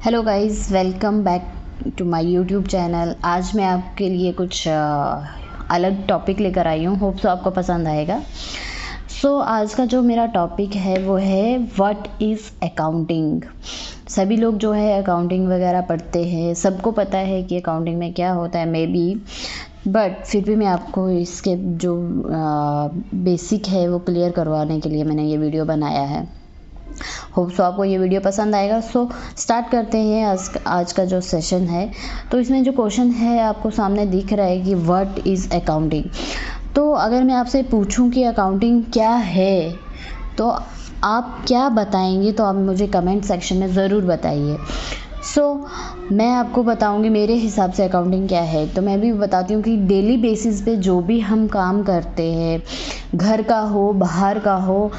Hello guys, welcome back to my YouTube channel. आज मैं आपके लिए कुछ अलग टॉपिक लेकर आई हूँ। होप सो आपको पसंद आएगा। आज का जो मेरा टॉपिक है वो है व्हाट इज़ अकाउंटिंग। सभी लोग जो है अकाउंटिंग वगैरह पढ़ते हैं, सबको पता है कि अकाउंटिंग में क्या होता है मे बी, बट फिर भी मैं आपको इसके जो बेसिक है वो क्लियर करवाने के लिए मैंने ये वीडियो बनाया है। होप सो आपको ये वीडियो पसंद आएगा। स्टार्ट करते हैं आज का जो सेशन है। तो इसमें जो क्वेश्चन है आपको सामने दिख रहा है कि व्हाट इज़ अकाउंटिंग। तो अगर मैं आपसे पूछूं कि अकाउंटिंग क्या है तो आप क्या बताएंगे, तो आप मुझे कमेंट सेक्शन में ज़रूर बताइए। मैं आपको बताऊंगी मेरे हिसाब से अकाउंटिंग क्या है। तो मैं भी बताती हूँ कि डेली बेसिस पे जो भी हम काम करते हैं, घर का हो बाहर का हो,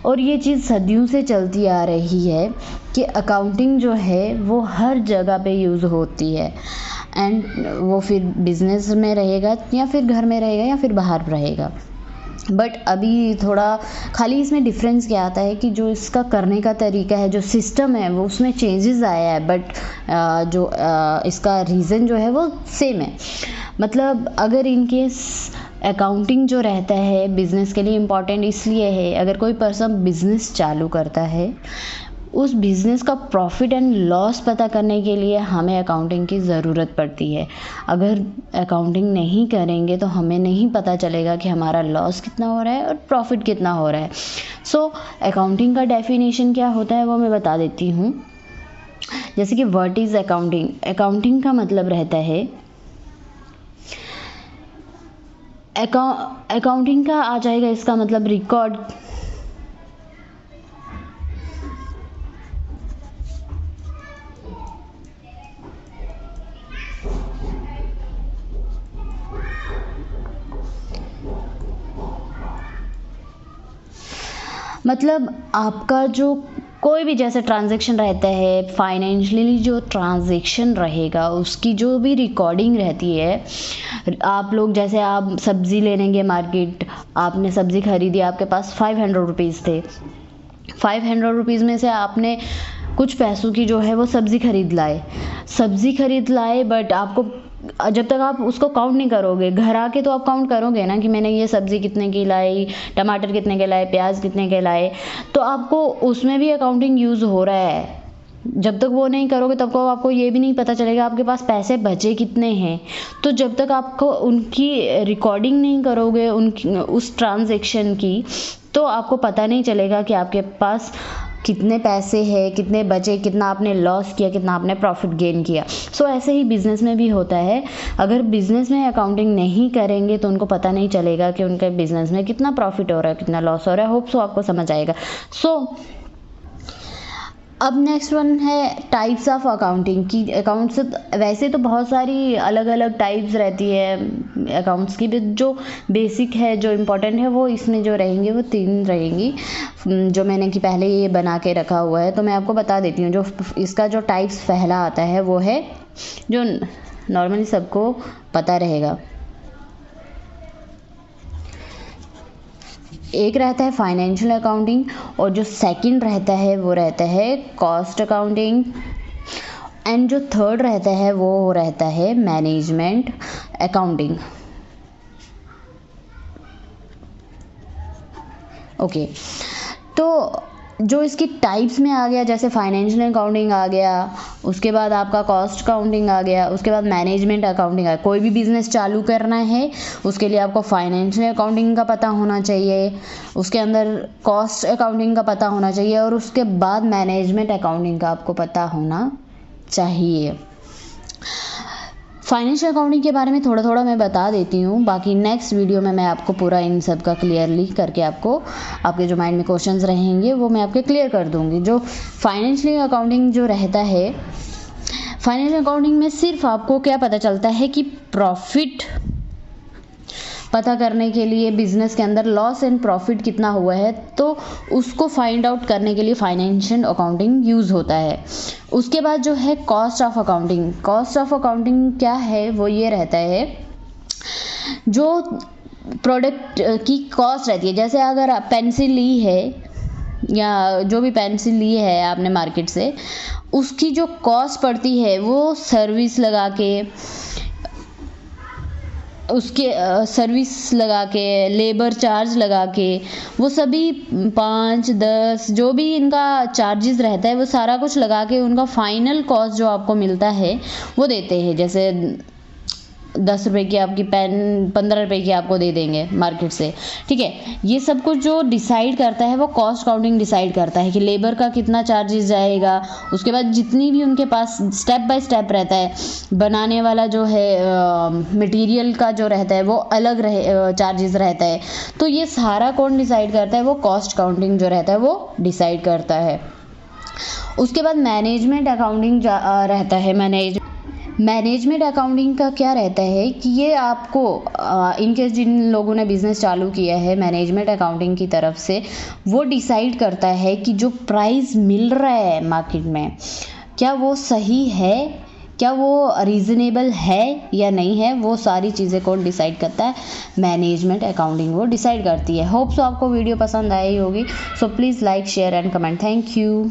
और ये चीज़ सदियों से चलती आ रही है कि अकाउंटिंग जो है वो हर जगह पे यूज़ होती है। एंड वो फिर बिजनेस में रहेगा या फिर घर में रहेगा या फिर बाहर रहेगा। बट अभी थोड़ा खाली इसमें डिफरेंस क्या आता है कि जो इसका करने का तरीका है, जो सिस्टम है, वो उसमें चेंजेस आया है। बट इसका रीज़न जो है वो सेम है। मतलब अगर इनकेस अकाउंटिंग जो रहता है बिज़नेस के लिए इम्पॉर्टेंट इसलिए है, अगर कोई पर्सन बिज़नेस चालू करता है, उस बिज़नेस का प्रॉफिट एंड लॉस पता करने के लिए हमें अकाउंटिंग की ज़रूरत पड़ती है। अगर अकाउंटिंग नहीं करेंगे तो हमें नहीं पता चलेगा कि हमारा लॉस कितना हो रहा है और प्रॉफिट कितना हो रहा है। अकाउंटिंग का डेफिनेशन क्या होता है वो मैं बता देती हूँ। जैसे कि व्हाट इज़ अकाउंटिंग। अकाउंटिंग का मतलब रहता है, अकाउंटिंग का आ जाएगा इसका मतलब रिकॉर्ड, मतलब आपका जो कोई भी जैसे ट्रांजैक्शन रहता है, फाइनेंशियली जो ट्रांजैक्शन रहेगा उसकी जो भी रिकॉर्डिंग रहती है। आप लोग जैसे आप सब्ज़ी लेने गए मार्केट, आपने सब्ज़ी खरीदी, आपके पास 500 रुपीज़ थे। 500 रुपीज़ में से आपने कुछ पैसों की जो है वो सब्ज़ी खरीद लाए। बट आपको जब तक आप उसको काउंट नहीं करोगे, घर आके तो आप काउंट करोगे ना कि मैंने ये सब्ज़ी कितने की लाई, टमाटर कितने के लाए, प्याज कितने के लाए। तो आपको उसमें भी अकाउंटिंग यूज़ हो रहा है। जब तक वो नहीं करोगे तब को आपको ये भी नहीं पता चलेगा आपके पास पैसे बचे कितने हैं। तो जब तक आपको उनकी रिकॉर्डिंग नहीं करोगे उनकी उस ट्रांजैक्शन की, तो आपको पता नहीं चलेगा कि आपके पास कितने पैसे हैं, कितने बचे, कितना आपने लॉस किया, कितना आपने प्रॉफिट गेन किया। ऐसे ही बिज़नेस में भी होता है। अगर बिज़नेस में अकाउंटिंग नहीं करेंगे तो उनको पता नहीं चलेगा कि उनके बिज़नेस में कितना प्रॉफिट हो रहा है, कितना लॉस हो रहा है। होप सो आपको समझ आएगा। अब नेक्स्ट वन है टाइप्स ऑफ अकाउंटिंग की। अकाउंट्स वैसे तो बहुत सारी अलग अलग टाइप्स रहती है अकाउंट्स की, जो बेसिक है, जो इम्पोर्टेंट है, वो इसमें जो रहेंगे वो 3 रहेंगी, जो मैंने कि पहले ये बना के रखा हुआ है। तो मैं आपको बता देती हूँ। जो इसका जो टाइप्स पहला आता है वो है, जो नॉर्मली सबको पता रहेगा, एक रहता है फाइनेंशियल अकाउंटिंग, और जो सेकंड रहता है वो रहता है कॉस्ट अकाउंटिंग, एंड जो थर्ड रहता है वो रहता है मैनेजमेंट अकाउंटिंग। ओके, तो जो इसकी टाइप्स में आ गया, जैसे फाइनेंशियल अकाउंटिंग आ गया, उसके बाद आपका कॉस्ट अकाउंटिंग आ गया, उसके बाद मैनेजमेंट अकाउंटिंग आ गया। कोई भी बिजनेस चालू करना है उसके लिए आपको फाइनेंशियल अकाउंटिंग का पता होना चाहिए, उसके अंदर कॉस्ट अकाउंटिंग का पता होना चाहिए, और उसके बाद मैनेजमेंट अकाउंटिंग का आपको पता होना चाहिए। फाइनेंशियल अकाउंटिंग के बारे में थोड़ा थोड़ा मैं बता देती हूँ, बाकी नेक्स्ट वीडियो में मैं आपको पूरा इन सब का क्लियरली करके आपके जो माइंड में क्वेश्चंस रहेंगे वो मैं आपके क्लियर कर दूँगी। जो फाइनेंशियल अकाउंटिंग जो रहता है, फाइनेंशियल अकाउंटिंग में सिर्फ आपको क्या पता चलता है कि प्रॉफिट पता करने के लिए बिजनेस के अंदर लॉस एंड प्रॉफिट कितना हुआ है, तो उसको फाइंड आउट करने के लिए फाइनेंशियल अकाउंटिंग यूज़ होता है। उसके बाद जो है cost of accounting. Cost of accounting क्या है, वो ये रहता है, जो प्रोडक्ट की कॉस्ट रहती है। जैसे अगर आप पेंसिल ली है या जो भी पेंसिल लिए है आपने मार्केट से, उसकी जो कॉस्ट पड़ती है वो सर्विस लगा के, उसके सर्विस लगा के, लेबर चार्ज लगा के, वो सभी 5-10 जो भी इनका चार्जेस रहता है वो सारा कुछ लगा के उनका फाइनल कॉस्ट जो आपको मिलता है वो देते हैं। जैसे 10 रुपए की आपकी पेन 15 रुपए की आपको दे देंगे मार्केट से, ठीक है। ये सब कुछ जो डिसाइड करता है वो कॉस्ट काउंटिंग डिसाइड करता है कि लेबर का कितना चार्जेस जाएगा। उसके बाद जितनी भी उनके पास स्टेप बाय स्टेप रहता है, बनाने वाला जो है मटेरियल का जो रहता है वो अलग चार्जेस रहता है। तो ये सारा कौन डिसाइड करता है? वो कॉस्ट काउंटिंग जो रहता है वो डिसाइड करता है। उसके बाद मैनेजमेंट अकाउंटिंग रहता है। मैनेजमेंट अकाउंटिंग का क्या रहता है कि ये आपको इनकेस जिन लोगों ने बिज़नेस चालू किया है, मैनेजमेंट अकाउंटिंग की तरफ से वो डिसाइड करता है कि जो प्राइस मिल रहा है मार्केट में, क्या वो सही है, क्या वो रीज़नेबल है या नहीं है। वो सारी चीज़ें कौन डिसाइड करता है? मैनेजमेंट अकाउंटिंग वो डिसाइड करती है। होप सो आपको वीडियो पसंद आई होगी। So please like, share and comment. Thank you.